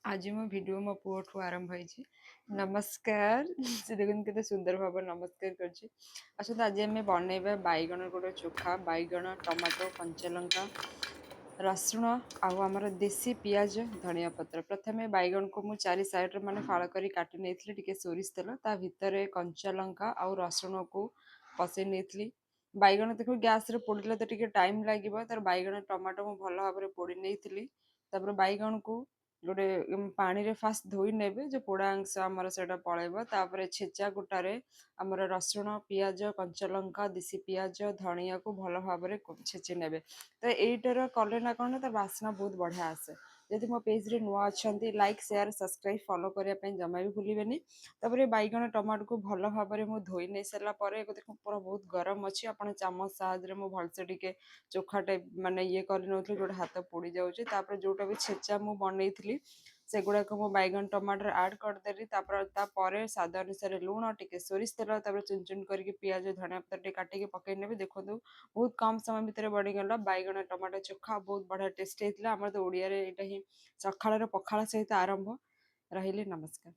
आज मो भिडियो मो पुओठू आरंभ होइछि। नमस्कार से देखुन केते सुंदर भाव नमस्कार करछि। अच्छा आज आम बनैबा बैगण गोटे चोखा बैगण टमाटो कंचालंका रसुण आउ आमर देसी पियाज धनिया पत्र। प्रथमे बैगण को मु चारि साइड माने फाळ करी काटि नेथली टिके सोरिष तेल ता भितरे कंचा लंका आउ रसुण को पसै नेथली। बैगण देखो गैस रे पोड़िले तो टिके टाइम लागिबो तार बैगण टमाटो मु भल भाव रे पोड़ी नेथली। तापर बैगण को गोटे पानी रे फास्ट धोई नेबे जो पोड़ा अंश आमर सेटा पळेबो। तापर छेचा गुटारे आमर रसुण पियाज कंचा लंका देसी पियाज धनिया को भल भाव रे छेची नेबे। तो एइटर कले ना कौन तार बास्ना बहुत बढ़िया आसे। यदि मो पेज रे नुआ अछंती लाइक शेयर सब्सक्राइब फॉलो करिया पई जमा भी भूलिबेनी। तापर बैगण टमाटो को भल भाव रे मो धोई नै सरला परे देखो पूरा बहुत गरम अछि। आपण चामच साहाय्य रे मो भलसे टिके चोखा टाइप माने ये करि नथली गोटे हाथ पोड़ी जाउची। तापर जोटा भी छेचा मु बनेइथली सेगुड़ा को मो बैगन टमाटर ऐड करदेली। तापर स्वाद अनुसार लुण टिके सोरिष तेल तापर चुन चुन करके पियाज धनिया पत्तर टे काटिके पकई नेबे। देखो बहुत कम समय भितर बनिगला बैगण टमाटो चोखा बहुत बढ़िया टेस्ट होता। आमर तो ओडिया रे एटा ही सखाळर पखाळ सहित आरंभ रहिले। नमस्कार।